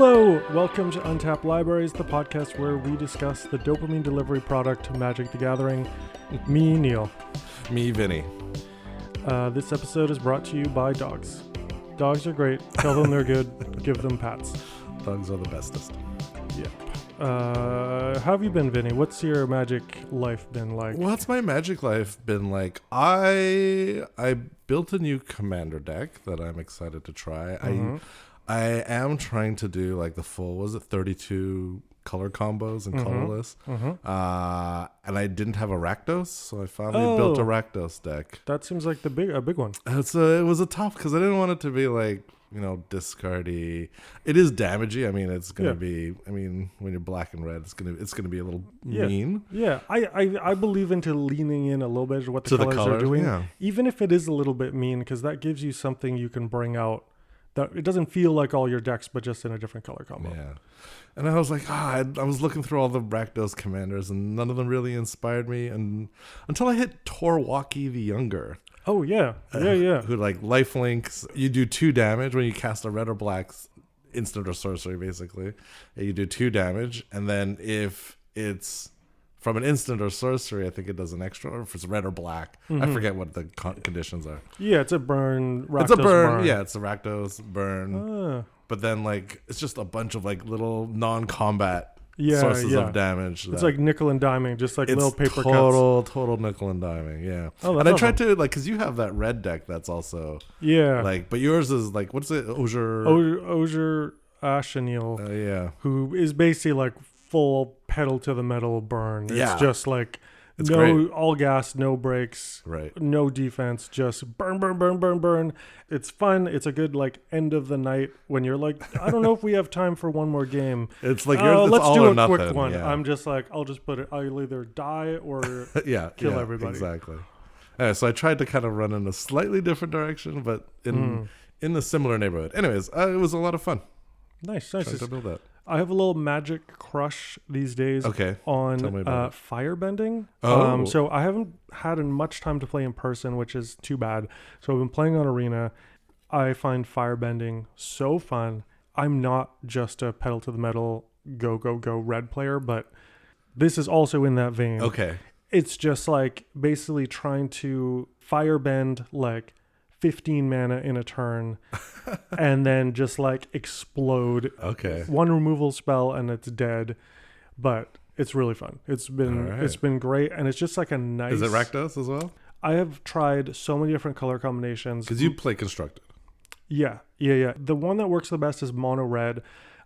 Hello, welcome to Untapped Libraries, the podcast where we discuss the dopamine delivery product Magic the Gathering. Me, Neale. Me, Vinny. This episode is brought to you by dogs. Dogs are great. Tell them they're good. Give them pats. Dogs are the bestest. Yep. How have you been, Vinny? What's your Magic life been like? What's my Magic life been like? I built a new commander deck that I'm excited to try. Mm-hmm. I am trying to do like the full, 32 color combos and colorless. Mm-hmm. And I didn't have a Rakdos, so I finally built a Rakdos deck. That seems like a big one. It was a tough because I didn't want it to be like, discardy. It is damagey. I mean, it's gonna be. I mean, when you're black and red, it's gonna be a little mean. Yeah, I believe into leaning in a little bit to what the colors are doing, even if it is a little bit mean, because that gives you something you can bring out. That it doesn't feel like all your decks, but just in a different color combo. Yeah, and I was like, I was looking through all the Rakdos commanders, and none of them really inspired me, and until I hit Torwaki the Younger. Oh yeah, yeah. Who like lifelinks? You do 2 damage when you cast a red or black instant or sorcery, basically. You do 2 damage, and then if it's from an instant or sorcery, I think it does an extra. Or if it's red or black, I forget what the conditions are. Yeah, it's a burn. Rakdos it's a burn. Yeah, it's a Rakdos burn. But then like it's just a bunch of like little non-combat sources of damage. It's like nickel and diming, just like little paper cuts. Total nickel and diming. Yeah. Oh, and I tried to because you have that red deck that's also but yours is like what's it? Osier Ashenil. Who is basically like full pedal to the metal burn. It's just like it's great. All gas, no brakes, no defense, just burn. It's fun. It's a good like end of the night when you're like, I don't know if we have time for one more game. It's like let's all do or a nothing. Quick one. Yeah. I'm just like, I'll just put it. I'll either die or kill everybody. Exactly. So I tried to kind of run in a slightly different direction, but in a similar neighborhood. Anyways, it was a lot of fun. Nice. Trying to build that. I have a little Magic crush these days on firebending. So I haven't had much time to play in person, which is too bad. So I've been playing on Arena. I find firebending so fun. I'm not just a pedal to the metal, go red player, but this is also in that vein. Okay. It's just like basically trying to firebend like 15 mana in a turn and then just like explode. Okay. One removal spell and it's dead. But it's really fun. It's been great, and it's just like a nice. Is it Rakdos as well? I have tried so many different color combinations. Because you play constructed. Yeah. The one that works the best is mono red.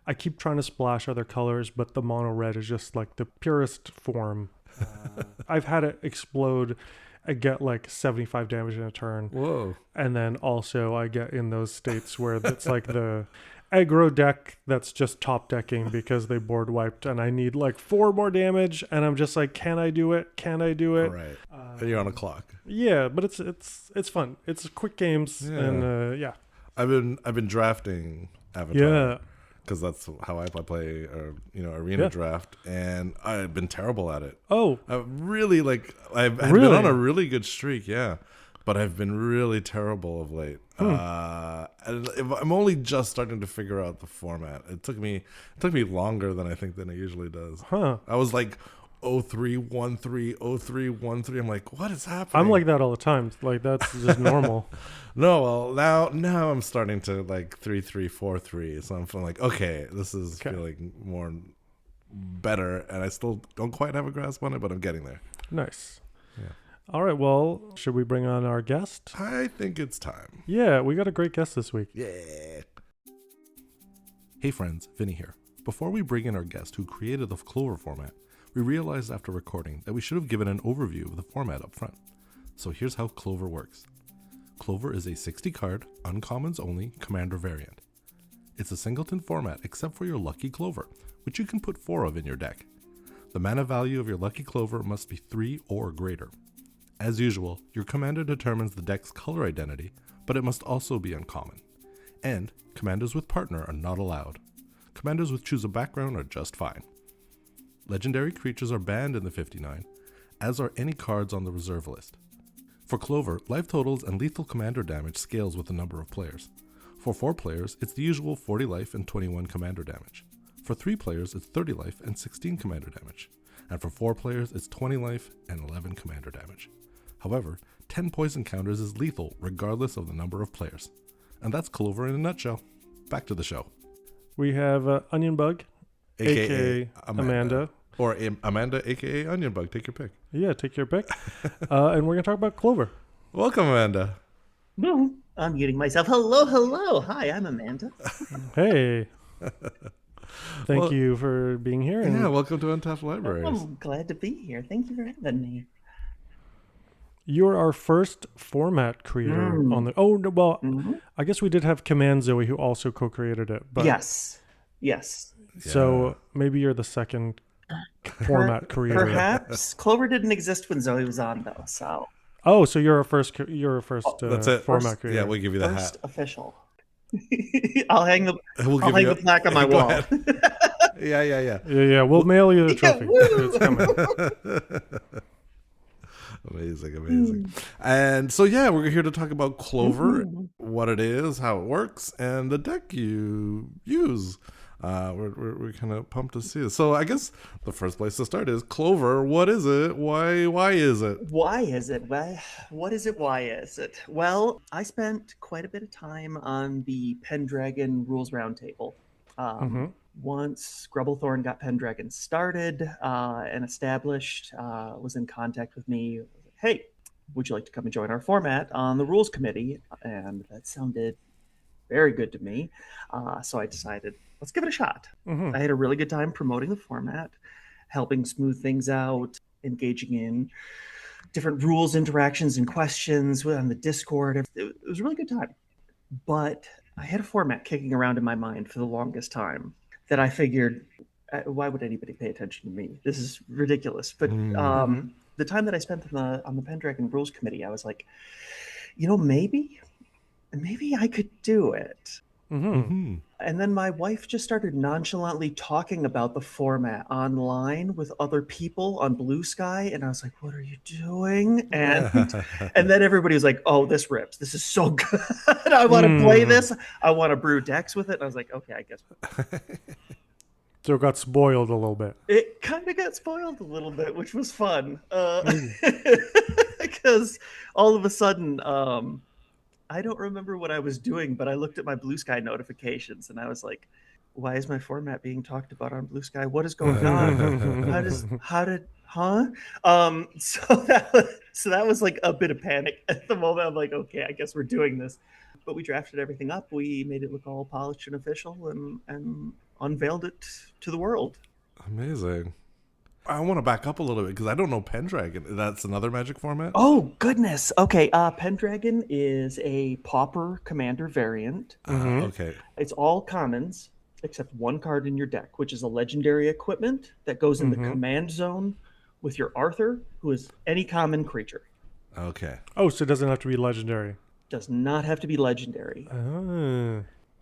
I keep trying to splash other colors, but the mono red is just like the purest form. I've had it explode. I get like 75 damage in a turn. Whoa. And then also I get in those states where it's like the aggro deck that's just top decking because they board wiped and I need like 4 more damage and I'm just like, can I do it? Right. And you're on a clock. Yeah, but it's fun. It's quick games and I've been drafting Avatar. Yeah. Because that's how I play, arena draft, and I've been terrible at it. Oh, I've been on a really good streak, but I've been really terrible of late. And I'm only just starting to figure out the format. It took me longer than it usually does. I was like 0313, 0313. I'm like, what is happening? I'm like that all the time. Like that's just normal. No, well now I'm starting to like 3343. So I'm feeling like, okay, this is feeling more better, and I still don't quite have a grasp on it, but I'm getting there. Nice. Yeah. All right. Well, should we bring on our guest? I think it's time. Yeah, we got a great guest this week. Yeah. Hey friends, Vinny here. Before we bring in our guest who created the Clover format, we realized after recording that we should have given an overview of the format up front. So here's how Clover works. Clover is a 60-card, uncommons only commander variant. It's a singleton format except for your Lucky Clover, which you can put 4 of in your deck. The mana value of your Lucky Clover must be 3 or greater. As usual, your commander determines the deck's color identity, but it must also be uncommon. And commanders with partner are not allowed. Commanders with choose a background are just fine. Legendary creatures are banned in the 59, as are any cards on the reserve list. For Clover, life totals and lethal commander damage scales with the number of players. For 4 players, it's the usual 40 life and 21 commander damage. For 3 players, it's 30 life and 16 commander damage. And for 4 players, it's 20 life and 11 commander damage. However, 10 poison counters is lethal regardless of the number of players. And that's Clover in a nutshell. Back to the show. We have OnionBug, aka Amanda. Or Amanda, aka OnionBug. Take your pick. Yeah, take your pick. And we're going to talk about Clover. Welcome, Amanda. No, I'm muting myself. Hello. Hi, I'm Amanda. Hey. Thank you for being here. Yeah, welcome to Untapped Libraries. I'm glad to be here. Thank you for having me. You're our first format creator on the... Oh, well, I guess we did have Command Zoe who also co-created it. But Yes. So maybe you're the second format creator. Perhaps. Clover didn't exist when Zoe was on, though, so... Oh, so you're a first that's it. Format creator. Yeah, we'll give you the First hat. Official. I'll hang the plaque on my Go wall. Yeah. Yeah, we'll mail you the trophy. It's coming. Amazing. And so, we're here to talk about Clover, what it is, how it works, and the deck you use. We're kind of pumped to see it. So I guess the first place to start is Clover. What is it? Why is it? Why is it? What is it? Why is it? Well, I spent quite a bit of time on the Pendragon Rules Roundtable. Once Grubblethorn got Pendragon started and established, was in contact with me. Hey, would you like to come and join our format on the rules committee? And that sounded very good to me. So I decided, let's give it a shot. I had a really good time promoting the format, helping smooth things out, engaging in different rules, interactions, and questions on the Discord. It was a really good time. But I had a format kicking around in my mind for the longest time that I figured, why would anybody pay attention to me? This is ridiculous. But the time that I spent on the Pendragon Rules Committee, I was like, maybe I could do it. And then my wife just started nonchalantly talking about the format online with other people on Blue Sky, and I was like, what are you doing? And then everybody was like, oh, this rips. This is so good. I want to play this. I want to brew decks with it. And I was like, okay, I guess. So it got spoiled a little bit. It kind of got spoiled a little bit, which was fun. Because all of a sudden, I don't remember what I was doing, but I looked at my Blue Sky notifications and I was like, why is my format being talked about on Blue Sky? What is going on? So that was like a bit of panic at the moment. I'm like, okay, I guess we're doing this. But we drafted everything up. We made it look all polished and official and unveiled it to the world. Amazing. I want to back up a little bit because I don't know Pendragon. That's another Magic format? Oh, goodness. Okay. Pendragon is a Pauper Commander variant. Okay. It's all commons except one card in your deck, which is a legendary equipment that goes in the command zone with your Arthur, who is any common creature. Okay. Oh, so it doesn't have to be legendary. Does not have to be legendary.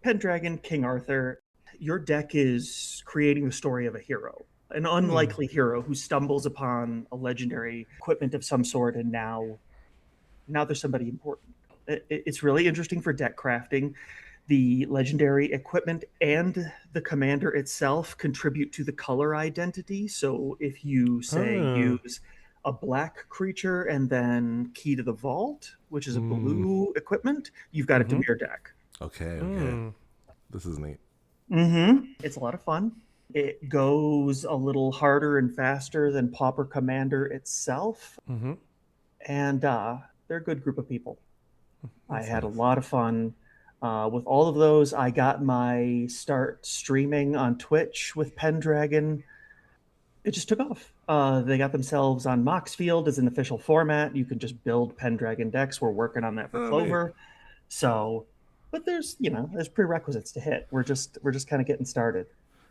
Pendragon, King Arthur. Your deck is creating the story of a hero. An unlikely hero who stumbles upon a legendary equipment of some sort, and now there's somebody important. It's really interesting for deck crafting. The legendary equipment and the commander itself contribute to the color identity. So if you say use a black creature and then Key to the Vault, which is a blue equipment, you've got a Dimir deck. Okay. This is neat. It's a lot of fun. It goes a little harder and faster than Pauper Commander itself. And they're a good group of people. I had a lot of fun. With all of those, I got my start streaming on Twitch with Pendragon. It just took off. They got themselves on Moxfield as an official format. You can just build Pendragon decks. We're working on that for Clover. Neat. So, but there's prerequisites to hit. We're just kind of getting started.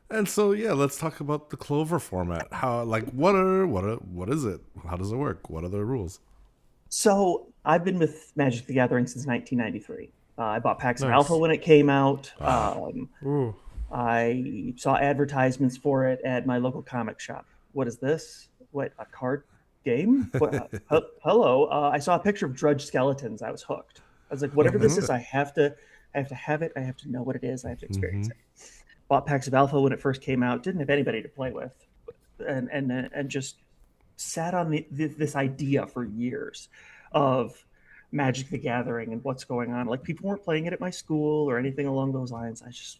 And so, let's talk about the Clover format. How, what is it? How does it work? What are the rules? So I've been with Magic the Gathering since 1993. I bought Pax and Alpha when it came out. I saw advertisements for it at my local comic shop. What is this? What, a card game? Hello. I saw a picture of Drudge Skeletons. I was hooked. I was like, whatever this is, I have to I have to have it. I have to know what it is. I have to experience it. Bought packs of Alpha when it first came out. Didn't have anybody to play with, and just sat on this idea for years of Magic the Gathering and what's going on. Like, people weren't playing it at my school or anything along those lines. I just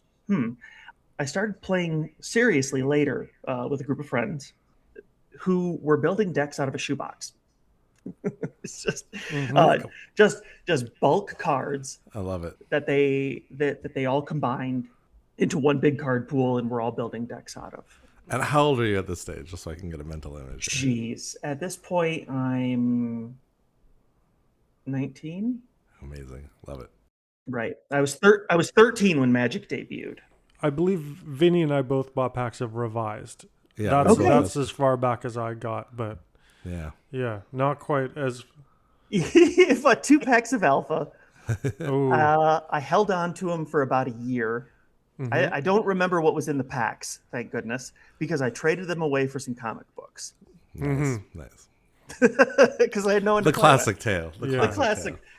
I started playing seriously later with a group of friends who were building decks out of a shoebox. It's just bulk cards. I love it. That they all combined into one big card pool, and we're all building decks out of. And how old are you at this stage, just so I can get a mental image? Jeez, at this point I'm 19. Amazing, love it. Right, I was 13 when Magic debuted. I believe Vinny and I both bought packs of Revised. Yeah, that's as far back as I got, but yeah, not quite as. But 2 packs of Alpha. I held on to them for about a year. I don't remember what was in the packs, thank goodness, because I traded them away for some comic books. Nice. Because I had no one. The classic tale.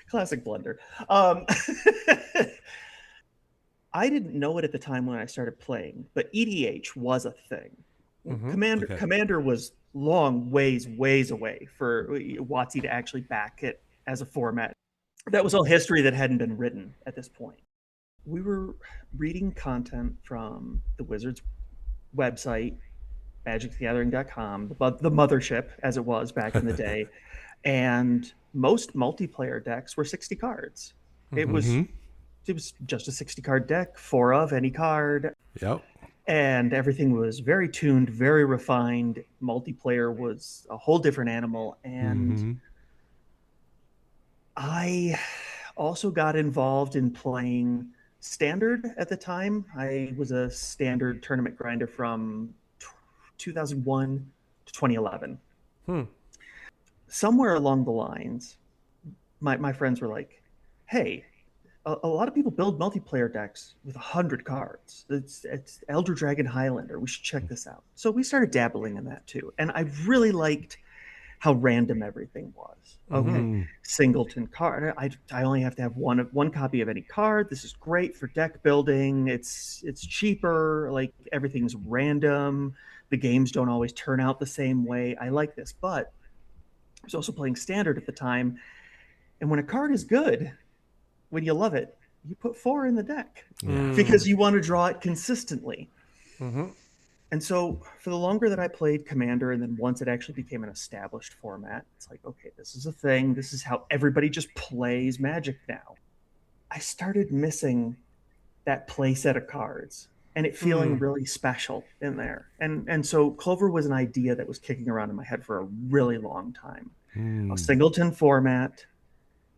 Classic blunder. I didn't know it at the time when I started playing, but EDH was a thing. Commander was ways away for WotC to actually back it as a format. That was all history that hadn't been written at this point. We were reading content from the Wizards website, magicthegathering.com, the mothership as it was back in the day, and most multiplayer decks were 60 cards. It was just a 60 card deck, 4 of any card. Yep. And everything was very tuned, very refined. Multiplayer was a whole different animal. And I also got involved in playing Standard at the time. I was a Standard tournament grinder from 2001 to 2011. Somewhere along the lines, my friends were like, hey, a lot of people build multiplayer decks with 100 cards. It's Elder Dragon Highlander. We should check this out. So we started dabbling in that too. And I really liked how random everything was. Okay, singleton card. I only have to have one copy of any card. This is great for deck building. It's cheaper. Like, everything's random. The games don't always turn out the same way. I like this. But I was also playing Standard at the time. And when a card is good, when you love it, you put 4 in the deck because you want to draw it consistently. And so for the longer that I played Commander, and then once it actually became an established format, it's like, okay, this is a thing. This is how everybody just plays Magic now. I started missing that play set of cards and it feeling really special in there. And so Clover was an idea that was kicking around in my head for a really long time. A singleton format,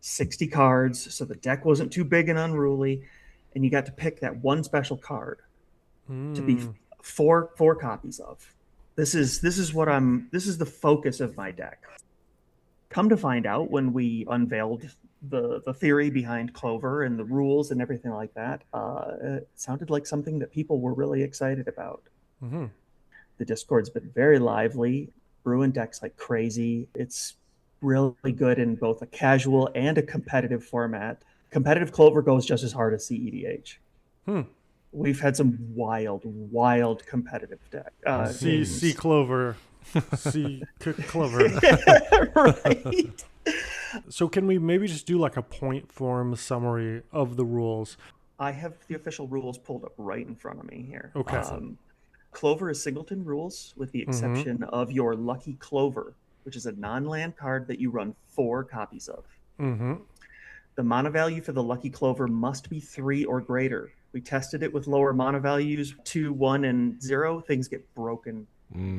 60 cards, so the deck wasn't too big and unruly, and you got to pick that one special card to be four copies of. This is the focus of my deck. Come to find out, when we unveiled the theory behind Clover and the rules and everything like that, it sounded like something that people were really excited about. The Discord's been very lively, brewing decks like crazy. It's really good in both a casual and a competitive format. Competitive Clover goes just as hard as CEDH. We've had some wild competitive deck. See Clover. See Clover. Right. So can we maybe just do like a point form summary of the rules? I have the official rules pulled up right in front of me here. Okay. Clover is singleton rules, with the exception of your Lucky Clover, which is a non-land card that you run 4 copies of. The mana value for the Lucky Clover must be 3 or greater. We tested it with lower mana values, 2, 1, and 0. Things get broken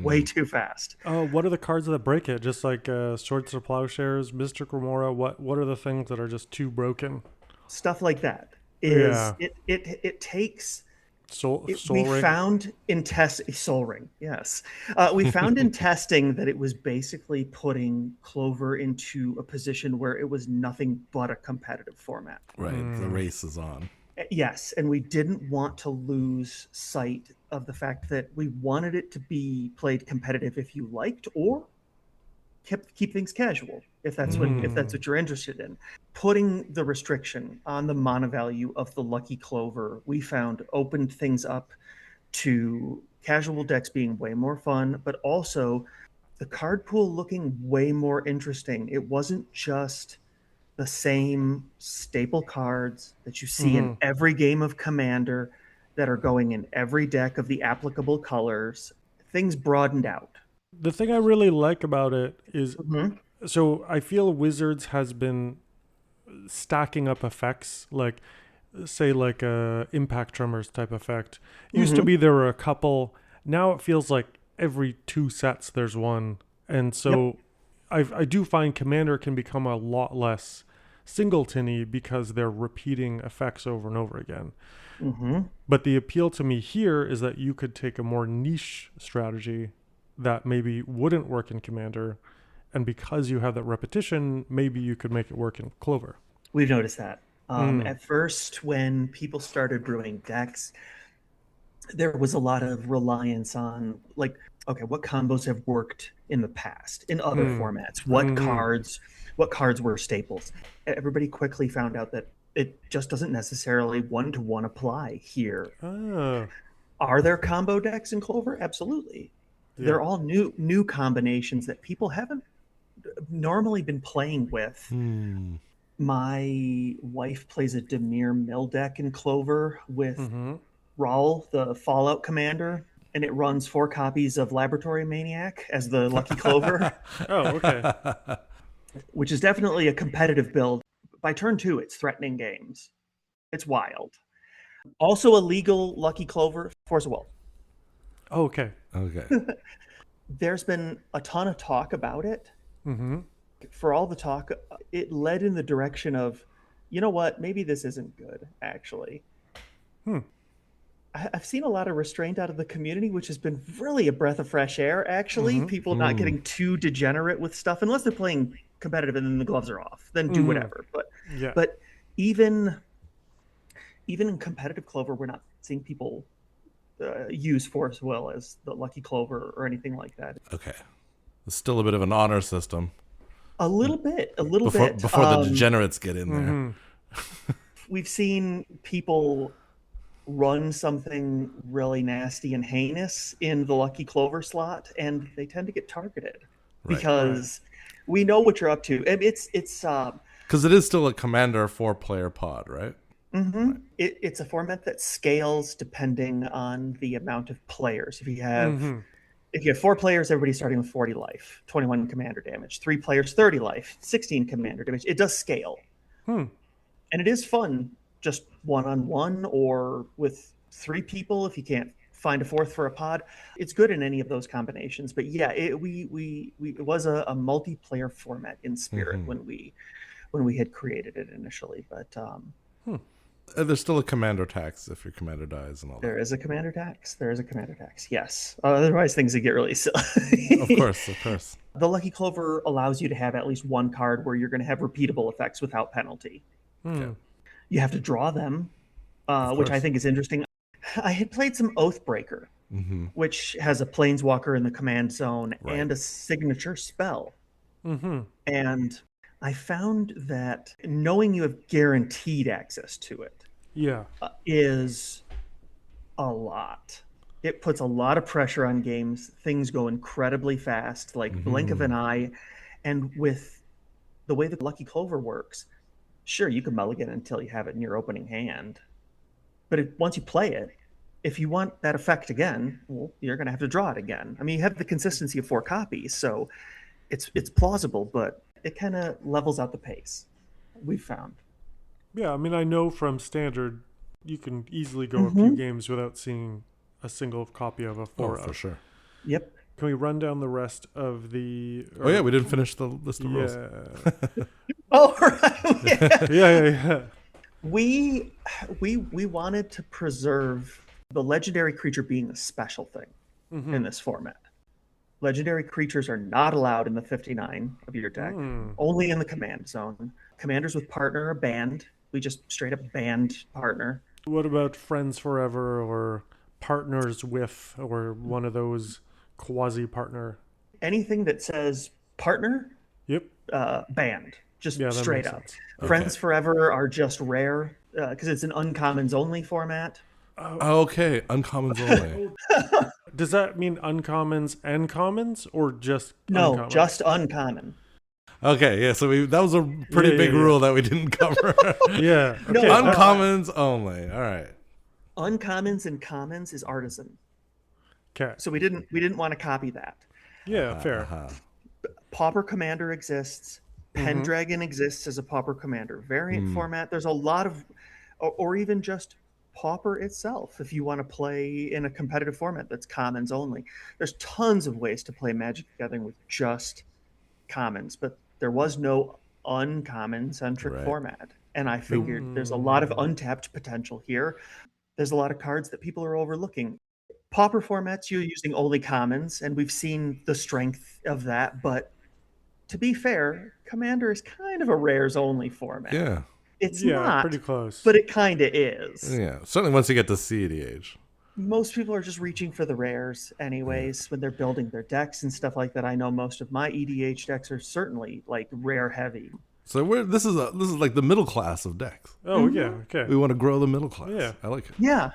way too fast. Oh, what are the cards that break it? Just like Swords to Plowshares, Mystic Remora. What are the things that are just too broken? Stuff like that. It takes... Soul we Ring? found in Soul Ring, yes. We found in testing that it was basically putting Clover into a position where it was nothing but a competitive format. Right, the race is on. Yes, and we didn't want to lose sight of the fact that we wanted it to be played competitive if you liked, or keep things casual if that's what you're interested in. putting the restriction on the mana value of the Lucky Clover, we found opened things up to casual decks being way more fun, but also the card pool looking way more interesting. It wasn't just the same staple cards that you see in every game of Commander that are going in every deck of the applicable colors. Things broadened out. The thing I really like about it is, so I feel Wizards has been stacking up effects, like say like a Impact Tremors type effect. Used to be there were a couple. Now it feels like every 2 sets there's one. And so I do find Commander can become a lot less singletony because they're repeating effects over and over again. But the appeal to me here is that you could take a more niche strategy that maybe wouldn't work in Commander, and because you have that repetition, maybe you could make it work in Clover. We've noticed that. At first, when people started brewing decks, there was a lot of reliance on, like, okay, what combos have worked in the past in other formats? What cards were staples? Everybody quickly found out that it just doesn't necessarily one-to-one apply here. Are there combo decks in Clover? Absolutely. They're all new combinations that people haven't normally been playing with. My wife plays a Dimir Mill deck in Clover with Raul, the Fallout commander, and it runs 4 copies of Laboratory Maniac as the Lucky Clover. Okay. Which is definitely a competitive build. By turn 2, it's threatening games. It's wild. Also a legal Lucky Clover, Force of Will. Okay. There's been a ton of talk about it. For all the talk, it led in the direction of, you know what, maybe this isn't good, actually. I've seen a lot of restraint out of the community, which has been really a breath of fresh air, actually. People not getting too degenerate with stuff, unless they're playing competitive and then the gloves are off. Then do whatever. But even in competitive Clover, we're not seeing people use Force Will as the Lucky Clover or anything like that. Okay. It's still a bit of an honor system. A little bit. Before the degenerates get in there. We've seen people run something really nasty and heinous in the Lucky Clover slot, and they tend to get targeted because we know what you're up to. It's because it is still a Commander 4-player pod, right? It's a format that scales depending on the amount of players. If you have 4 players, everybody's starting with 40 life, 21 commander damage. 3 players, 30 life, 16 commander damage. It does scale. And it is fun just one-on-one or with 3 people if you can't find a 4th for a pod. It's good in any of those combinations. But yeah, it was a multiplayer format in spirit when we had created it initially. But there's still a commander tax if your commander dies and all that. There is a commander tax. Yes. Otherwise, things would get really silly. Of course. The Lucky Clover allows you to have at least one card where you're going to have repeatable effects without penalty. You have to draw them, which I think is interesting. I had played some Oathbreaker, which has a Planeswalker in the command zone and a signature spell. And I found that knowing you have guaranteed access to it is a lot. It puts a lot of pressure on games. Things go incredibly fast, like blink of an eye. And with the way the Lucky Clover works, sure, you can mulligan until you have it in your opening hand. But once you play it, if you want that effect again, well, you're going to have to draw it again. I mean, you have the consistency of 4 copies, so it's plausible, but it kind of levels out the pace, we've found. Yeah, I mean, I know from Standard, you can easily go a few games without seeing a single copy of a 4. Oh, for sure. Yep. Can we run down the rest of the... Oh, yeah, we didn't finish the list of rules. Oh, right. Yeah. We wanted to preserve the legendary creature being a special thing in this format. Legendary creatures are not allowed in the 59 of your deck, only in the command zone. Commanders with partner are banned. We just straight up banned partner. What about Friends Forever or Partners with, or one of those quasi-partner? Anything that says partner, banned. just that straight makes up. sense. Friends Forever are just rare because it's an uncommons only format. Okay, uncommons only. Does that mean uncommons and commons, or just No, uncommon? just uncommon. Okay, yeah, so that was a pretty big rule that we didn't cover. Yeah. Okay. No, uncommons only. All right. Uncommons and commons is artisan. Okay. So we didn't want to copy that. Yeah, fair. Pauper Commander exists. Pendragon exists as a Pauper Commander. Variant format, there's a lot of, or even just Pauper itself, if you want to play in a competitive format that's commons only. There's tons of ways to play Magic the Gathering with just commons, but there was no uncommon-centric format. And I figured there's a lot of untapped potential here. There's a lot of cards that people are overlooking. Pauper formats, you're using only commons, and we've seen the strength of that, but to be fair, Commander is kind of a rares only format. Yeah. It's not pretty close. but it kind of is. Yeah, certainly once you get to CEDH. Most people are just reaching for the rares anyways when they're building their decks and stuff like that. I know most of my EDH decks are certainly like rare heavy. So this is like the middle class of decks. Oh yeah, okay. We want to grow the middle class. Yeah. I like it. Yeah.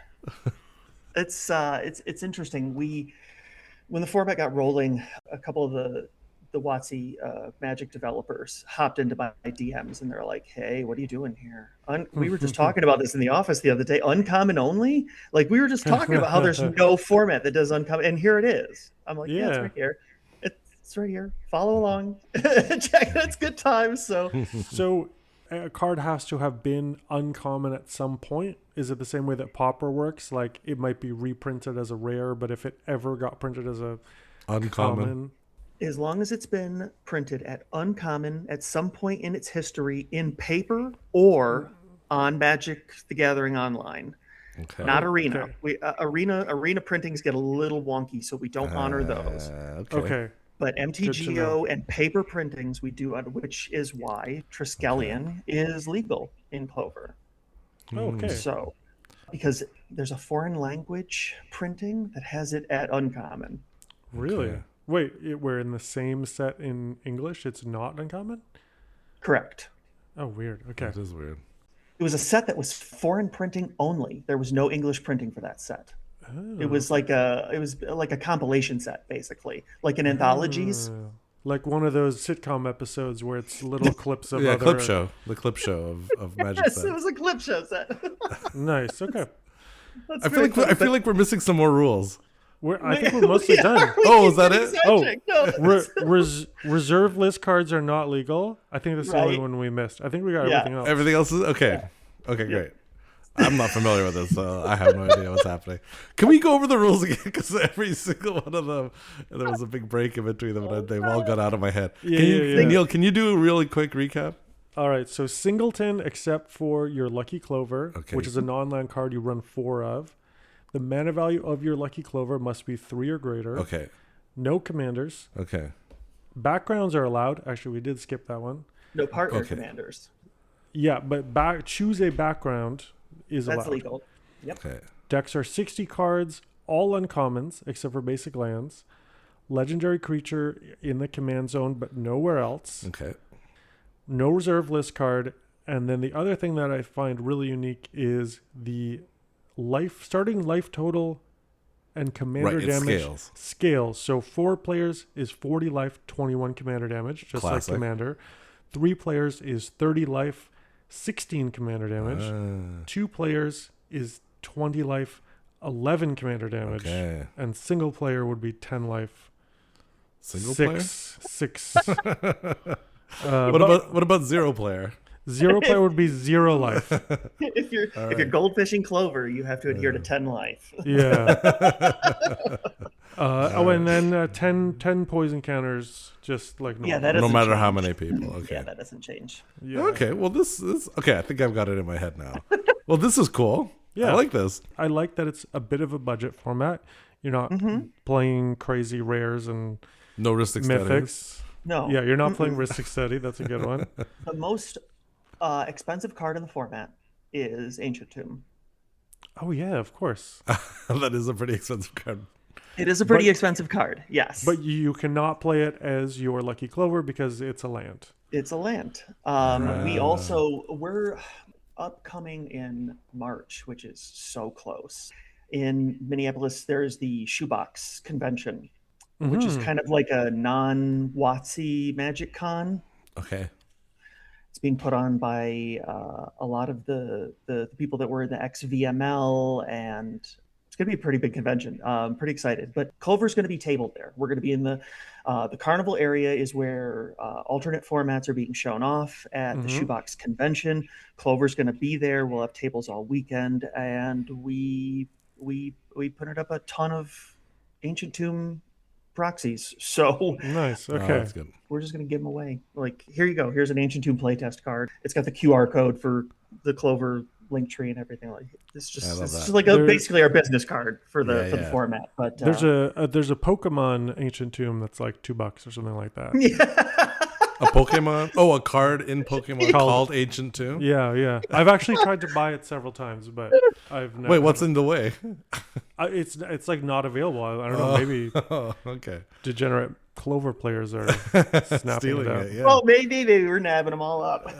It's interesting. When the format got rolling, a couple of the WotC Magic developers hopped into my DMs and they're like, "Hey, what are you doing here? We were just talking about this in the office the other day. Uncommon only? Like we were just talking about how there's no format that does uncommon, and here it is." I'm like, "Yeah, it's right here. It's right here. Follow along. Check it. It's good times." So a card has to have been uncommon at some point. Is it the same way that Pauper works? Like it might be reprinted as a rare, but if it ever got printed as a uncommon. As long as it's been printed at uncommon at some point in its history in paper or on Magic the Gathering Online. Okay. Not Arena. Okay. Arena printings get a little wonky, so we don't honor those. Okay. But MTGO and paper printings we do, which is why Triskelion is legal in Clover. Okay. So, because there's a foreign language printing that has it at uncommon. Really? Okay. Wait, we're in the same set in English? It's not uncommon? Correct. Oh, weird. Okay. That is weird. It was a set that was foreign printing only. There was no English printing for that set. Oh. It was like a compilation set, basically, like in anthologies. Like one of those sitcom episodes where it's little clips of other... clip show. The clip show of Magic Yes, sets. It was a clip show set. Nice. Okay. I feel like we're missing some more rules. I think we're mostly done. Oh, is that it? Reserve list cards are not legal. I think that's the only one we missed. I think we got everything else. Everything else is okay. Yeah. Okay, great. I'm not familiar with this, so I have no idea what's happening. Can we go over the rules again? Because every single one of them, there was a big break in between them, and they've all got out of my head. Neale, can you do a really quick recap? All right, so singleton, except for your Lucky Clover, which is a non-land card you run 4 of. The mana value of your Lucky Clover must be 3 or greater. Okay. No commanders. Okay. Backgrounds are allowed. Actually, we did skip that one. No partner commanders. Yeah, but choose a background is allowed. That's legal. Yep. Okay. Decks are 60 cards, all uncommons, except for basic lands. Legendary creature in the command zone, but nowhere else. Okay. No reserve list card. And then the other thing that I find really unique is the starting life total and commander damage scales. So 4 players is 40 life, 21 commander damage, just like commander. 3 players is 30 life, 16 commander damage. 2 players is 20 life, 11 commander damage. Okay. And single player would be 10 life. Player? 6. What about 0 player? 0 player would be 0 life. If you're goldfishing Clover, you have to adhere to 10 life. Yeah. And then 10 poison counters, just like normal. Yeah, no matter how many people. Okay. Yeah, that doesn't change. Yeah. Okay, well this okay. I think I've got it in my head now. Well, this is cool. Yeah, I like this. I like that it's a bit of a budget format. You're not playing crazy rares and no Ristic mythics. No. Yeah, you're not playing Ristic Study. That's a good one. The most expensive card in the format is Ancient Tomb. Oh yeah, of course. That is a pretty expensive card. It is a pretty expensive card, yes. But you cannot play it as your Lucky Clover because it's a land. It's a land. We're upcoming in March, which is so close. In Minneapolis, there's the Shoebox Convention, which is kind of like a non-WotC Magic Con. Okay. It's being put on by a lot of the people that were in the XVML, and it's going to be a pretty big convention. Pretty excited. But Clover's going to be tabled there. We're going to be in the carnival area is where alternate formats are being shown off at the Shoebox Convention. Clover's going to be there. We'll have tables all weekend, and we put up a ton of Ancient Tomb proxies. So nice. Okay. That's good. We're just going to give them away. Like, here you go. Here's an Ancient Tomb playtest card. It's got the QR code for the Clover link tree and everything. Like, it's just like basically our business card for the format. But there's a Pokemon Ancient Tomb that's like $2 or something like that. Yeah. A Pokemon? Oh, a card in Pokemon called Ancient Tomb? Yeah. I've actually tried to buy it several times, but I've never. Wait, what's in the way? It's like not available. I don't know. Maybe okay. Degenerate Clover players are snapping it up. Well, maybe we're nabbing them all up.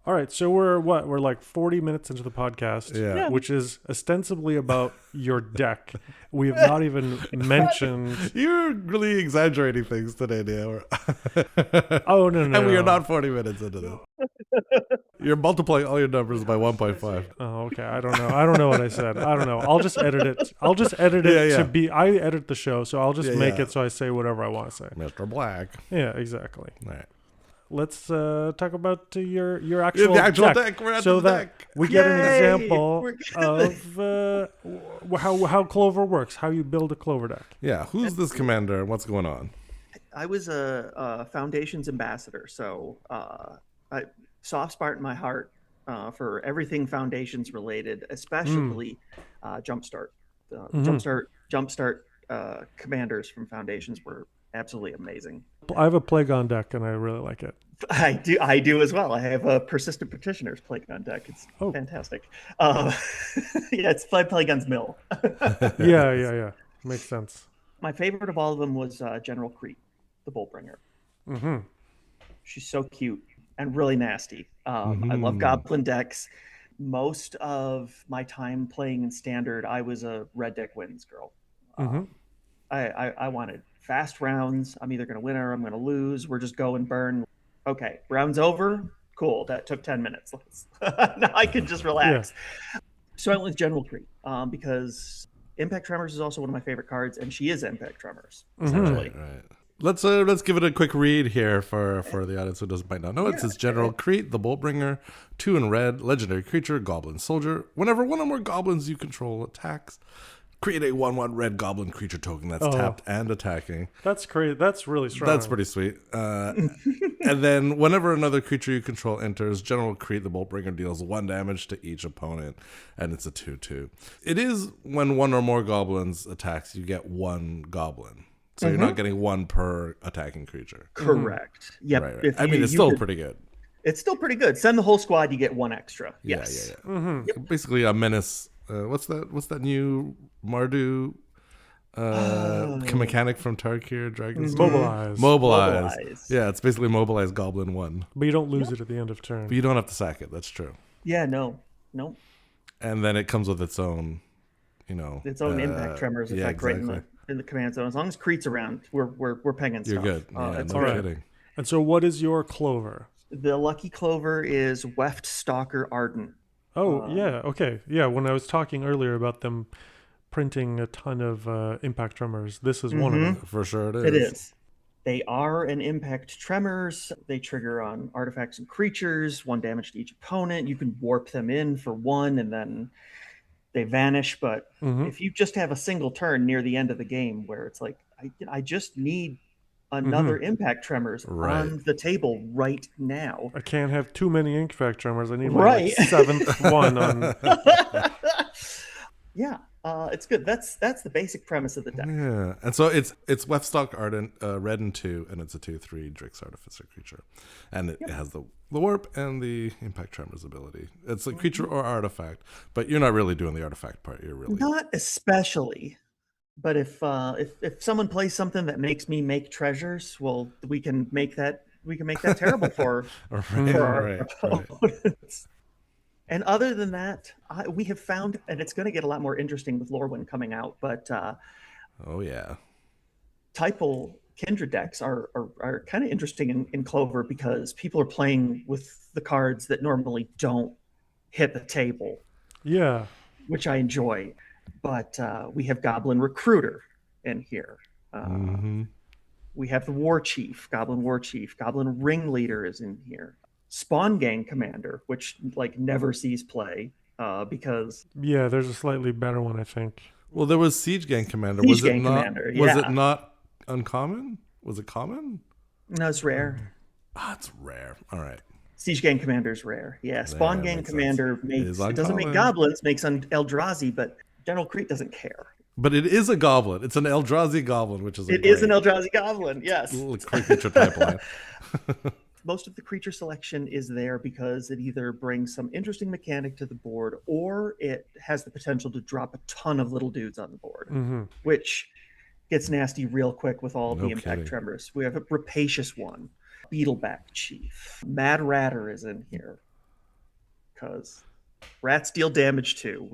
All right, so we're like 40 minutes into the podcast, which is ostensibly about your deck. We have not even mentioned. You're really exaggerating things today, Neale. Oh no! And we are not 40 minutes into this. You're multiplying all your numbers by 1.5. Oh, okay. I don't know what I said. I don't know. I'll just edit it. To be. I edit the show, so I'll just make it so I say whatever I want to say. Mr. Black. Yeah, exactly. All right. Let's talk about your actual deck. We're at so the that deck. We get an example of how Clover works, how you build a Clover deck. Yeah, who's this commander and what's going on? I was a Foundations ambassador, so soft spot in my heart for everything Foundations related, especially Jumpstart. Jumpstart commanders from Foundations were absolutely amazing. I have a Plague-On deck, and I really like it. I do as well. I have a Persistent Petitioners Plague-On deck. It's fantastic. It's Plague-On's mill. Yeah. Makes sense. My favorite of all of them was General Kreat, the Bullbringer. Mm-hmm. She's so cute and really nasty. I love Goblin decks. Most of my time playing in Standard, I was a Red Deck Wins girl. I wanted fast rounds. I'm either going to win or I'm going to lose. We're just go and burn. Okay, round's over. Cool. That took 10 minutes. Now I can just relax. Yeah. So I went with General Kreat because Impact Tremors is also one of my favorite cards, and she is Impact Tremors, essentially. Right. Let's give it a quick read here for the audience who might not know it. It says General Kreat, the Boltbringer, 2 in red, legendary creature, Goblin Soldier. Whenever one or more goblins you control attacks, create a 1/1 red goblin creature token that's tapped and attacking. That's great. That's really strong. That's pretty sweet. And then whenever another creature you control enters, General Kreat, the Boltbringer, deals 1 damage to each opponent, and it's a 2/2. It is when one or more goblins attacks, you get 1 goblin. So you're not getting 1 per attacking creature. Correct. Yep. Right. It's still pretty good. It's still pretty good. Send the whole squad, you get 1 extra. Yes. Yeah. Yep. Basically a menace. What's that new Mardu mechanic from Tarkir Dragon's Mobilize. Yeah, it's basically mobilize Goblin 1. But you don't lose it at the end of turn. But you don't have to sack it. That's true. Yeah, no. And then it comes with its own, its own Impact Tremors effect right in the command zone. As long as Kreat's around, we're penging stuff. You're good. It's no kidding. And so, what is your Clover? The lucky Clover is Weft Stalker Ardent. Oh, yeah. Okay. Yeah. When I was talking earlier about them printing a ton of Impact Tremors, this is one of them. For sure it is. It is. They are an Impact Tremors. They trigger on artifacts and creatures, 1 damage to each opponent. You can warp them in for 1, and then they vanish. But if you just have a single turn near the end of the game where it's like, I just need another Impact Tremors on the table right now. I can't have too many Impact Tremors. I need my 7th one on. Yeah, it's good. That's the basic premise of the deck. Yeah, and so it's Wefstock Ardent, red and 2, and it's a 2/3 Drix Artificer creature, and it has the warp and the Impact Tremors ability. It's a creature or artifact, but you're not really doing the artifact part. You're really not especially. But if someone plays something that makes me make treasures, well, we can make that make that terrible for our opponents. And other than that, we have found, and it's going to get a lot more interesting with Lorwyn coming out, but oh yeah, Typal Kindred decks are kind of interesting in Clover because people are playing with the cards that normally don't hit the table. Yeah. Which I enjoy. But we have Goblin Recruiter in here. We have the War Chief, Goblin Ringleader is in here. Spawn Gang Commander, which like never sees play because... Yeah, there's a slightly better one, I think. Well, there was Siege Gang Commander. Was it not uncommon? Was it common? No, it's rare. It's rare. All right. Siege Gang Commander is rare. Yeah, Spawn Gang Commander doesn't make goblins, makes Eldrazi, but General Kreat doesn't care. But it is a goblin. It's an Eldrazi goblin, which is an Eldrazi goblin. Yes. Creature type line. Most of the creature selection is there because it either brings some interesting mechanic to the board or it has the potential to drop a ton of little dudes on the board, which gets nasty real quick with all the impact tremors. We have a Rapacious one, Beetleback Chief. Mad Ratter is in here because rats deal damage too.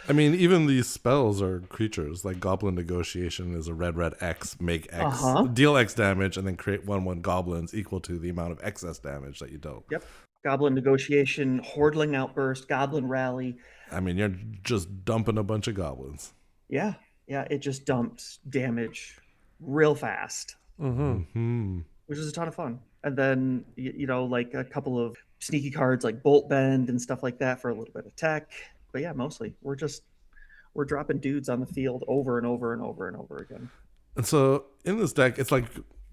I mean, even these spells are creatures. Like Goblin Negotiation is a red X, make X, deal X damage, and then create 1/1 goblins equal to the amount of excess damage that you dealt. Yep. Goblin Negotiation, Hordling Outburst, Goblin Rally. I mean, you're just dumping a bunch of goblins. Yeah. Yeah, it just dumps damage real fast. Which is a ton of fun. And then, like a couple of sneaky cards like Bolt Bend and stuff like that for a little bit of tech. But yeah, mostly we're dropping dudes on the field over and over and over and over again. And so in this deck, it's like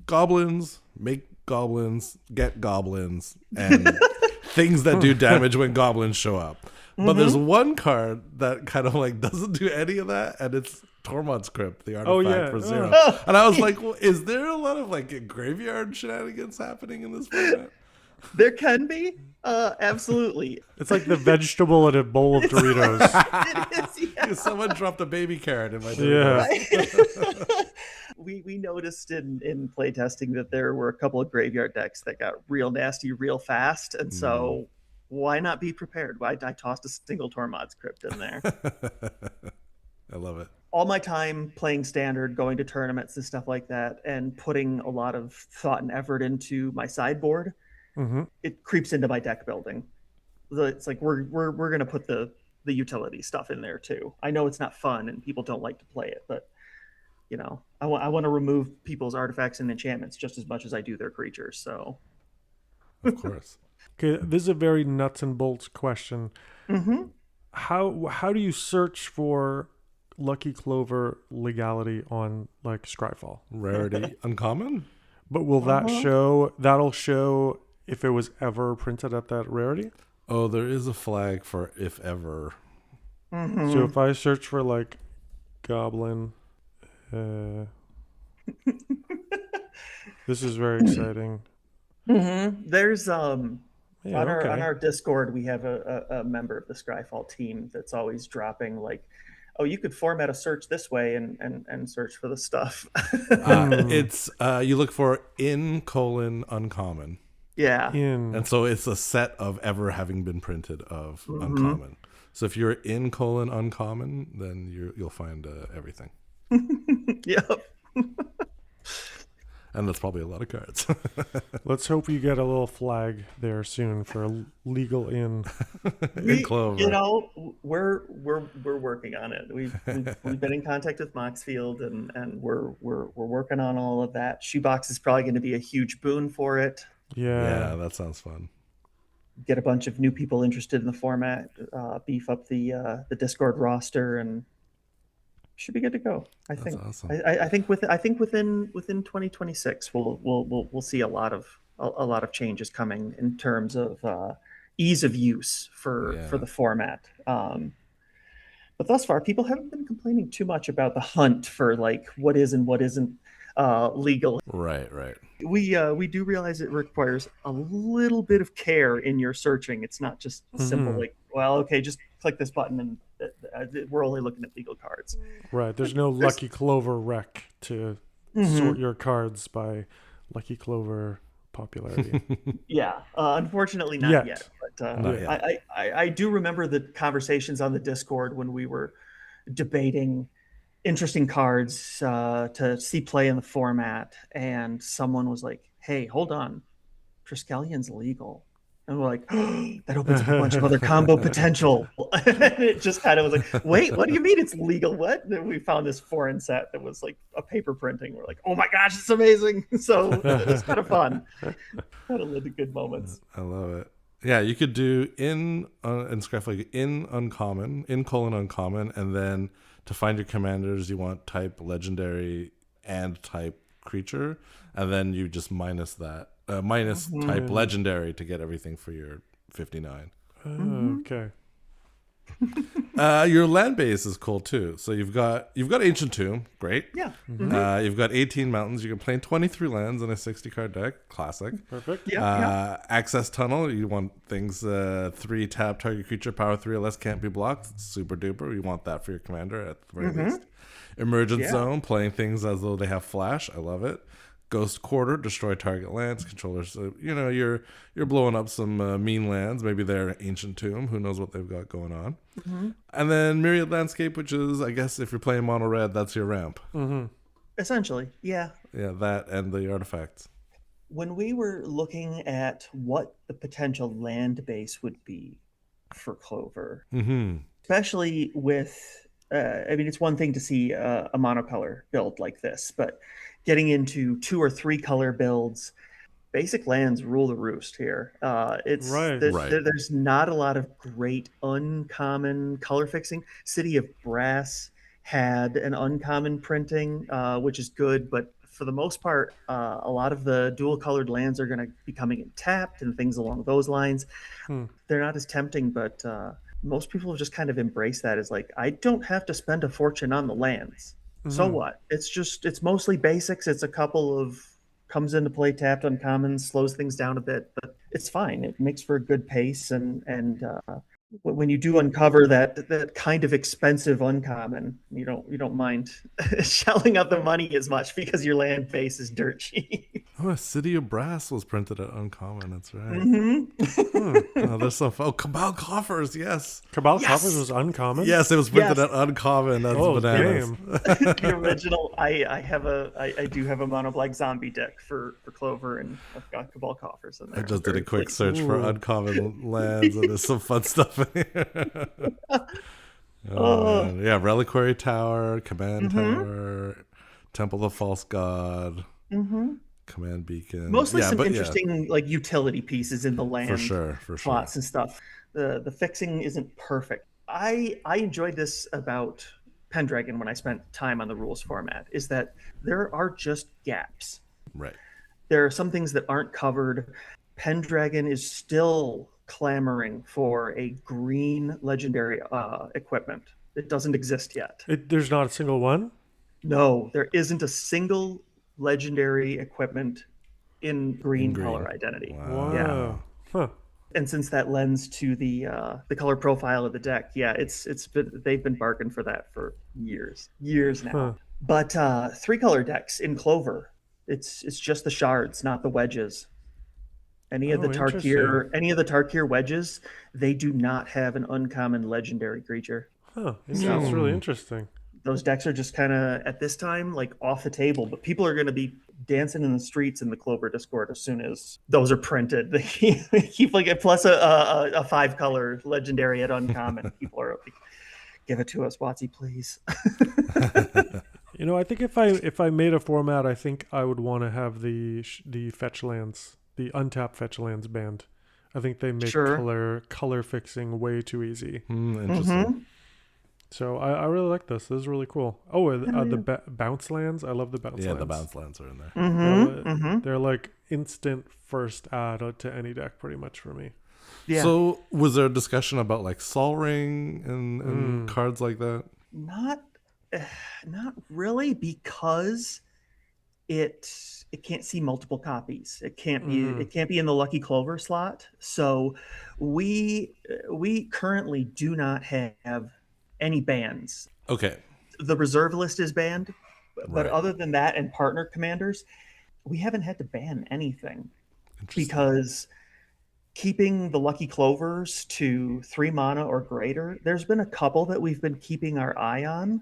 goblins, make goblins, get goblins, and things that do damage when goblins show up. But there's one card that kind of like doesn't do any of that, and it's Tormod's Crypt, the artifact for 0. And I was like, well, is there a lot of like graveyard shenanigans happening in this format? There can be, absolutely. It's like the vegetable in a bowl of Doritos. It is, yeah. Someone dropped a baby carrot in my Doritos. Yeah. We noticed in playtesting that there were a couple of graveyard decks that got real nasty real fast, and so why not be prepared? I tossed a single Tormod's Crypt in there. I love it. All my time playing Standard, going to tournaments and stuff like that, and putting a lot of thought and effort into my sideboard, it creeps into my deck building. It's like we're going to put the utility stuff in there too. I know it's not fun and people don't like to play it, but I want to remove people's artifacts and enchantments just as much as I do their creatures. So, of course. Okay, this is a very nuts and bolts question. How do you search for Lucky Clover legality on like Scryfall? Rarity, uncommon? But will that'll show if it was ever printed at that rarity? Oh, there is a flag for if ever. So if I search for like Goblin, this is very exciting. There's on our Discord we have a member of the Scryfall team that's always dropping like, oh, you could format a search this way and search for the stuff. It's you look for uncommon. Yeah. And so it's a set of ever having been printed of uncommon. So if you're uncommon, then you'll find everything. Yep. And that's probably a lot of cards. Let's hope you get a little flag there soon for a legal in Clover. We're working on it. We've been in contact with Moxfield and we're working on all of that. Shoebox is probably going to be a huge boon for it. Yeah, that sounds fun. Get a bunch of new people interested in the format, beef up the Discord roster, and should be good to go. That's awesome. I think within 2026 we'll see a lot of changes coming in terms of ease of use for the format. But thus far, people haven't been complaining too much about the hunt for like what is and what isn't legal. Right. We do realize it requires a little bit of care in your searching. It's not just simple like, well, okay, just click this button and we're only looking at legal cards. Right. There's no Lucky Clover rec to sort your cards by Lucky Clover popularity. Yeah, unfortunately not yet. But Not yet. I do remember the conversations on the Discord when we were debating interesting cards to see play in the format, and someone was like, "Hey, hold on, Triskelion's legal." And we're like, oh, that opens up a bunch of other combo potential. And it just kind of was like, wait, what do you mean it's legal? What? And we found this foreign set that was like a paper printing. We're like, oh my gosh, it's amazing. So it was kind of fun. Kind of led to good moments. I love it. Yeah, you could do in Scrap like in uncommon, in : uncommon, and then to find your commanders, you want type legendary and type creature, and then you just minus that. Minus type legendary to get everything for your 59. Okay. Your land base is cool too. So you've got Ancient Tomb, great. Yeah. You've got 18 mountains. You can play 23 lands in a 60 card deck, classic. Perfect. Yeah. Access Tunnel. You want things 3 tap target creature power 3 or less can't be blocked. Super duper. You want that for your commander at the very least. Emergent Zone, playing things as though they have flash. I love it. Ghost Quarter, destroy target lands, controllers. So, you're blowing up some mean lands. Maybe they're Ancient Tomb. Who knows what they've got going on. And then Myriad Landscape, which is, I guess, if you're playing mono red, that's your ramp. Essentially, yeah. Yeah, that and the artifacts. When we were looking at what the potential land base would be for Clover, especially with, it's one thing to see a monocolor build like this, but getting into 2 or 3 color builds, basic lands rule the roost here. There's not a lot of great uncommon color fixing. City of Brass had an uncommon printing, which is good, but for the most part, a lot of the dual colored lands are going to be coming in tapped and things along those lines. They're not as tempting, but most people have just kind of embraced that as like, I don't have to spend a fortune on the lands. So what? It's mostly basics. It's a couple of comes into play tapped uncommons, slows things down a bit, but it's fine. It makes for a good pace, and when you do uncover that kind of expensive uncommon, you don't mind shelling out the money as much because your land base is dirt cheap. Oh, City of Brass was printed at uncommon. That's right. Oh, there's some. Oh, Cabal Coffers, yes. Cabal Coffers was uncommon. Yes, it was printed at uncommon. That's bananas. The original. I do have a mono black zombie deck for Clover, and I've got Cabal Coffers in there. I just did a quick search for uncommon lands, and there's some fun stuff in here. Man. Yeah, Reliquary Tower, Command Tower, Temple of False God. Command Beacon. Mostly some interesting like utility pieces in the land for sure slots and stuff. The fixing isn't perfect. I enjoyed this about Pendragon when I spent time on the rules format, is that there are just gaps. Right. There are some things that aren't covered. Pendragon is still clamoring for a green legendary equipment. It doesn't exist yet. There's not a single one? No, there isn't a single legendary equipment in green color identity. Wow. Yeah. Huh. And since that lends to the color profile of the deck, they've been bargaining for that for years now. But 3-color decks in Clover, it's just the shards, not the wedges. Any of the Tarkir wedges, they do not have an uncommon legendary creature. That's really interesting. Those decks are just kind of at this time like off the table, but people are going to be dancing in the streets in the Clover Discord as soon as those are printed. They keep like plus a 5-color legendary at uncommon. People are like, give it to us, Watsy, please. I think if I made a format, I think I would want to have the fetch lands, the untapped fetch lands banned. I think they make color fixing way too easy. Interesting. So I really like this. This is really cool. Oh, the bounce lands. I love the bounce lands. Yeah, the bounce lands are in there. They're like instant first add to any deck pretty much for me. Yeah. So was there a discussion about like Sol Ring and cards like that? Not really, because it can't see multiple copies. It can't be in the Lucky Clover slot. So we currently do not have any bans. Okay. The reserve list is banned, but other than that and partner commanders, we haven't had to ban anything Interesting. because keeping the lucky clovers to 3 mana or greater, there's been a couple that we've been keeping our eye on,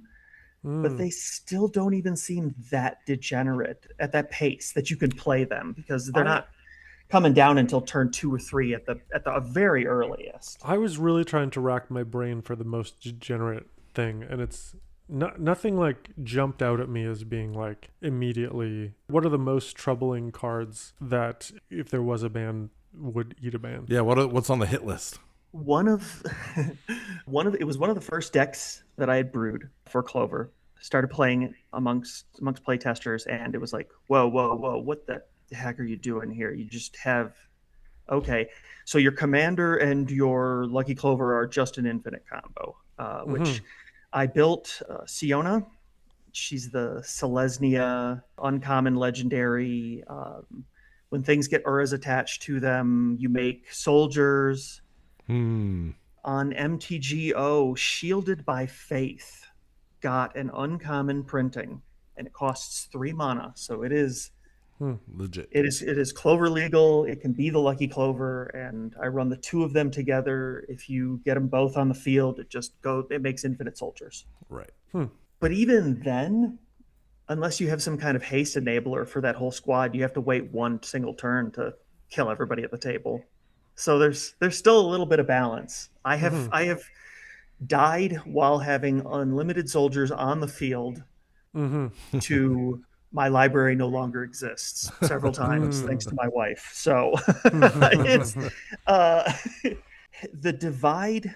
but Mm. they still don't even seem that degenerate at that pace that you can play them, because they're I not coming down until turn 2 or 3 at the very earliest. I was really trying to rack my brain for the most degenerate thing, and it's nothing like jumped out at me as being like immediately. What are the most troubling cards that, if there was a ban, would eat a ban? Yeah, what's on the hit list? One of it was one of the first decks that I had brewed for Clover. Started playing it amongst playtesters, and it was like, whoa, whoa, whoa, what the heck are you doing here? You just have okay. So your commander and your Lucky Clover are just an infinite combo, Mm-hmm. which I built Siona. She's the Selesnya uncommon legendary. When things get Uras attached to them, you make soldiers. Hmm. On MTGO, Shielded by Faith got an uncommon printing, and it costs 3 mana. So Legit. it is Clover legal. It can be the Lucky Clover, and I run the two of them together. If you get them both on the field, it makes infinite soldiers. Right. But even then, unless you have some kind of haste enabler for that whole squad, you have to wait one single turn to kill everybody at the table. So there's still a little bit of balance. I have Mm-hmm. I have died while having unlimited soldiers on the field Mm-hmm. to my library no longer exists several times thanks Mm. to my wife. So it's uh, the divide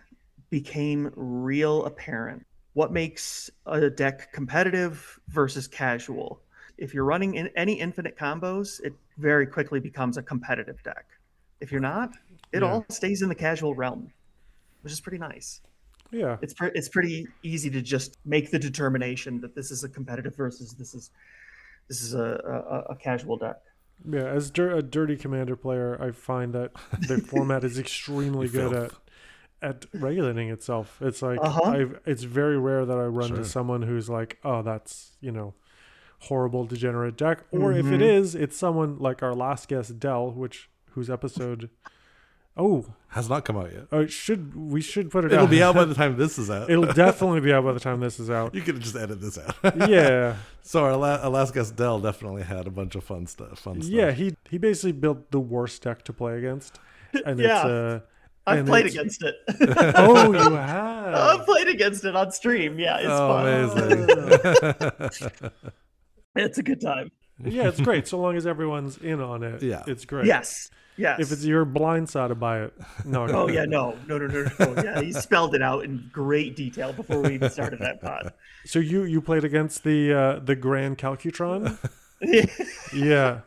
became real apparent. What makes a deck competitive versus casual? If you're running in any infinite combos, it very quickly becomes a competitive deck. If you're Right. not, it Yeah. all stays in the casual realm, which is pretty nice. Yeah. It's pretty easy to just make the determination that this is a competitive versus this is a casual deck. Yeah. As a dirty commander player, I find that the format is You extremely good filth. at regulating itself. It's Uh like huh. it's very rare that I run into Sure. someone who's like, oh, that's, horrible degenerate deck. Or if it Mm-hmm. is, it's someone like our last guest, Dell, whose episode, oh, Has not come out yet. we should put it It'll out. be out by the time this is out. It'll definitely be out by the time this is out. You could just edit this out. Yeah. So our last guest, Dell, definitely had a bunch of fun stuff. Yeah, he basically built the worst deck to play against. And it's Yeah, I've and played it's against it. oh, you I've have. played against it on stream. Yeah, it's Oh, fun. amazing. It's a good time. Yeah, it's great. So long as everyone's in on it, Yeah. it's great. Yes. If it's Yes. you're blindsided by it, no. Oh yeah, no, no, no, no, no. Yeah, he spelled it out in great detail before we even started that pod. So you played against the Grand Calcutron? Yeah.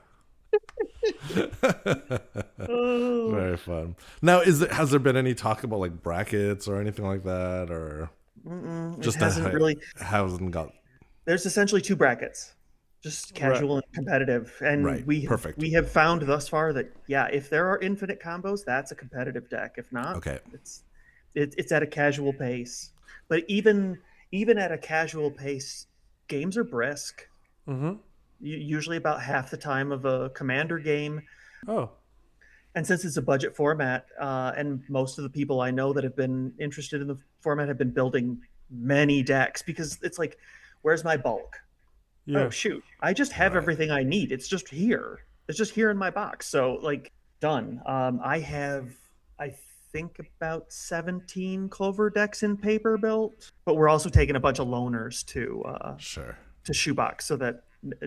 Oh. Very fun. Now, has there been any talk about like brackets or anything like that, or It hasn't really. hasn't got There's essentially two brackets, just Right. casual and competitive, and right? Perfect. we have found thus far that yeah, if there are infinite combos, that's a competitive deck. If not, Okay. it's at a casual pace. But even at a casual pace, games are brisk. Mm-hmm. Usually about half the time of a commander game. Oh. And since it's a budget format, and most of the people I know that have been interested in the format have been building many decks, because it's like, where's my bulk? Yeah. Oh shoot, I just have Right. everything I need. It's just here. It's just here in my box. So like done. I have, I think, about 17 Clover decks in paper built, but we're also taking a bunch of loaners Sure. to shoebox so that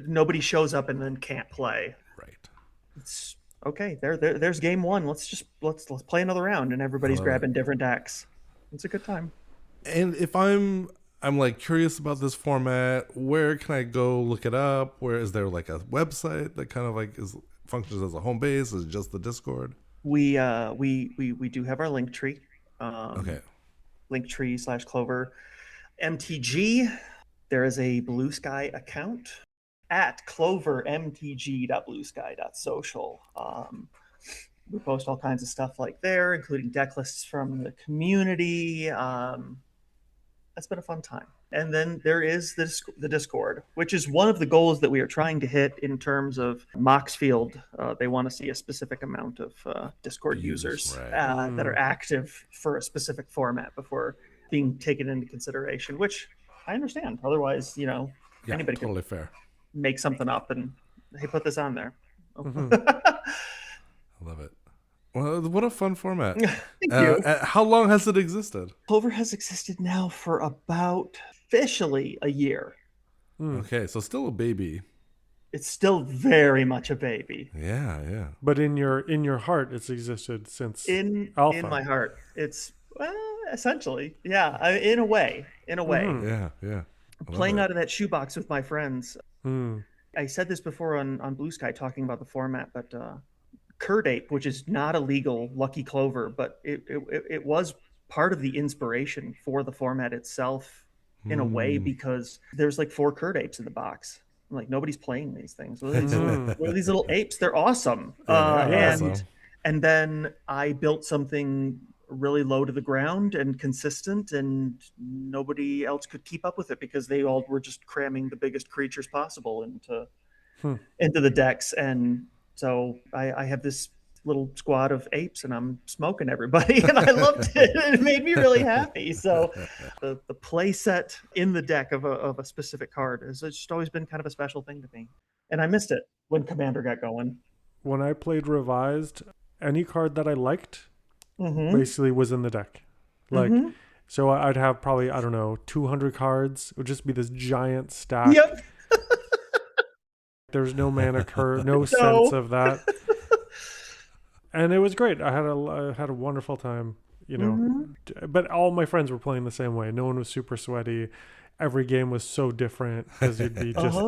nobody shows up and then can't play. Right. It's okay. There's game one. Let's play another round, and everybody's grabbing different decks. It's a good time. And if I'm like curious about this format, where can I go look it up? Where is there like a website that kind of like functions as a home base? Is it just the Discord? We do have our link tree. Okay. Linktree/Clover MTG. There is a Blue Sky account at clovermtg.bluesky.social. We post all kinds of stuff like there, including deck lists from the community. That's been a fun time. And then there is the Discord, which is one of the goals that we are trying to hit in terms of Moxfield. They want to see a specific amount of Discord users that are active for a specific format before being taken into consideration, which I understand. Otherwise, anybody totally could fair. make something up and, hey, put this on there. I love it. Well, what a fun format. Thank you. How long has it existed? Clover has existed now for about officially a year. Okay, so still a baby. It's still very much a baby. Yeah. But in your heart, it's existed since Alpha. In my heart, it's essentially, yeah. In a way. Yeah. Playing out of that shoebox with my friends. I said this before on Blue Sky talking about the format, but Curd Ape, which is not a legal Lucky Clover, but it was part of the inspiration for the format itself in a way, because there's like 4 Curd Apes in the box. I'm like, nobody's playing these things. What are these little apes? They're awesome. Awesome. And then I built something really low to the ground and consistent, and nobody else could keep up with it because they all were just cramming the biggest creatures possible into the decks. And so I have this little squad of apes, and I'm smoking everybody, and I loved it. It made me really happy. So the play set in the deck of a specific card has just always been kind of a special thing to me. And I missed it when Commander got going. When I played Revised, any card that I liked basically was in the deck. So I'd have probably, 200 cards. It would just be this giant stack. Yep. There's no mana curve, no sense of that. And it was great. I had a wonderful time, But all my friends were playing the same way. No one was super sweaty. Every game was so different because you'd be just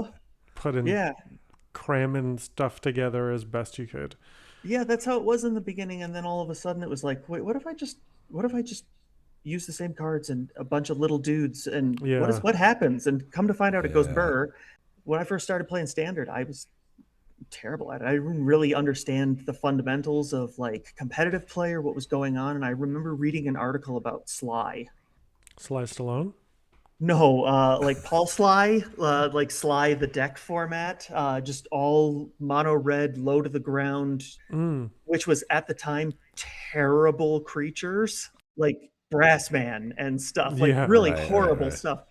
cramming stuff together as best you could. Yeah, that's how it was in the beginning, and then all of a sudden it was like, wait, what if I just use the same cards and a bunch of little dudes, and what happens? And come to find out, it goes burr. When I first started playing Standard, I was terrible at it. I didn't really understand the fundamentals of like competitive play or what was going on. And I remember reading an article about Sly. Sly Stallone? No, like Paul Sly, like Sly the deck format, just all mono red, low to the ground, which was at the time terrible creatures like Brass Man and stuff, like really horrible stuff.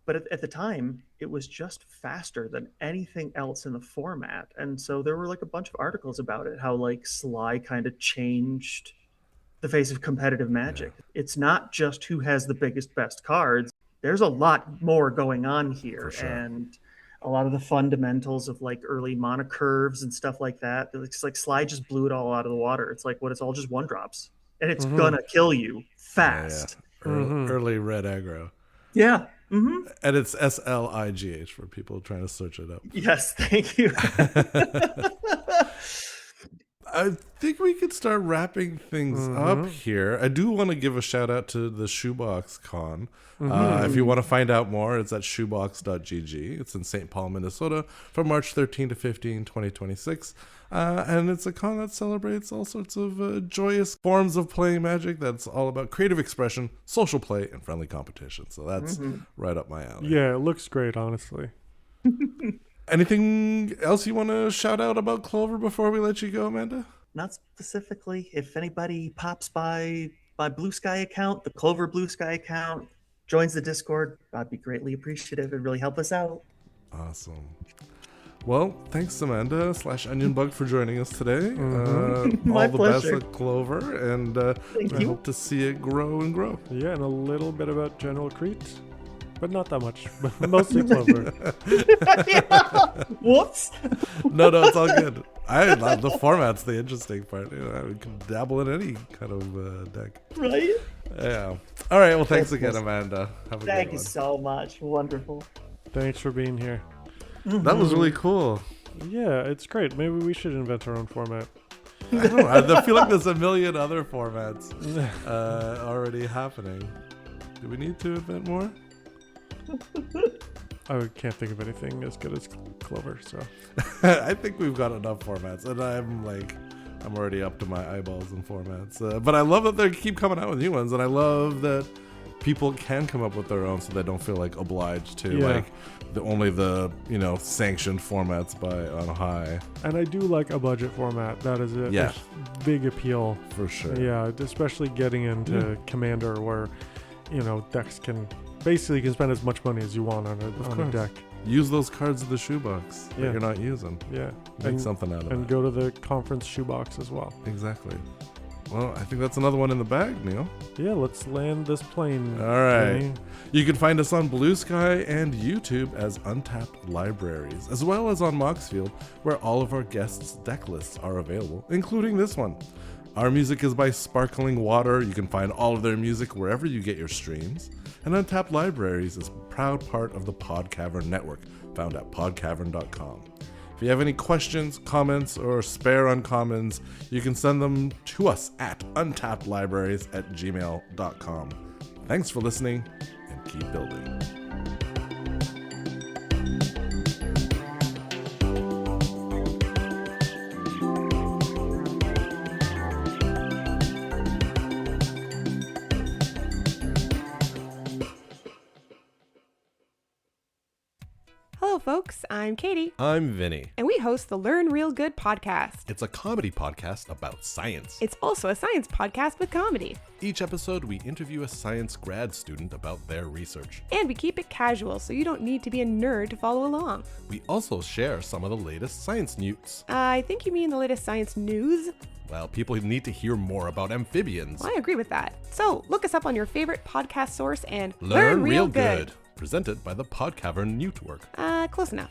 But at the time, it was just faster than anything else in the format. And so there were like a bunch of articles about it, how like Sly kind of changed the face of competitive Magic. It's not just who has the biggest, best cards. There's a lot more going on here. Sure. And a lot of the fundamentals of like early mana curves and stuff like that. It's like Sly just blew it all out of the water. It's like, it's all just 1-drops. And it's gonna kill you fast. Early red aggro. Yeah. And it's SLIGH for people trying to search it up. Yes, thank you. I think we could start wrapping things up here. I do want to give a shout out to the Shoebox Con. If you want to find out more, it's at shoebox.gg. It's in St. Paul, Minnesota from March 13 to 15, 2026. And it's a con that celebrates all sorts of joyous forms of playing Magic. That's all about creative expression, social play, and friendly competition. So that's right up my alley. Yeah, it looks great, honestly. Anything else you want to shout out about Clover before we let you go, Amanda? Not specifically. If anybody pops by my Blue Sky account, the Clover Blue Sky account, joins the Discord, I'd be greatly appreciative. It'd really help us out. Awesome. Well, thanks, Amanda / OnionBug, for joining us today. My all the pleasure. best at Clover, and I hope to see it grow and grow. Yeah, and a little bit about General Kreat, but not that much. But mostly Clover. Whoops. No, it's all good. I love the format's the interesting part. I can dabble in any kind of deck. Right? Yeah. All right. Well, thanks again, Amanda. Have a good one. Thank you so much. Wonderful. Thanks for being here. That was really cool. Yeah, it's great. Maybe we should invent our own format. I don't know. I feel like there's a million other formats already happening. Do we need to invent more? I can't think of anything as good as Clover, so. I think we've got enough formats, and I'm already up to my eyeballs in formats. But I love that they keep coming out with new ones, and I love that people can come up with their own so they don't feel like obliged to like only the sanctioned formats on high. And I do like a budget format. That is a big appeal for sure. Yeah, especially getting into Commander, where decks can spend as much money as you want on a deck. Use those cards in the shoebox that you're not using. Yeah. Make something out of it. And go to the conference shoebox as well. Exactly. Well, I think that's another one in the bag, Neil. Yeah, let's land this plane. All right. Vinny. You can find us on Blue Sky and YouTube as Untapped Libraries, as well as on Moxfield, where all of our guests' deck lists are available, including this one. Our music is by Sparkling Water. You can find all of their music wherever you get your streams. And Untapped Libraries is a proud part of the PodCavern network, found at podcavern.com. If you have any questions, comments, or spare uncommons, you can send them to us at untappedlibraries@gmail.com. Thanks for listening, and keep building. Hello, folks. I'm Katie. I'm Vinny. And we host the Learn Real Good podcast. It's a comedy podcast about science. It's also a science podcast with comedy. Each episode, we interview a science grad student about their research. And we keep it casual, so you don't need to be a nerd to follow along. We also share some of the latest science news. I think you mean the latest science news? Well, people need to hear more about amphibians. Well, I agree with that. So look us up on your favorite podcast source and Learn Real Good. Presented by the PodCavern Network. Close enough.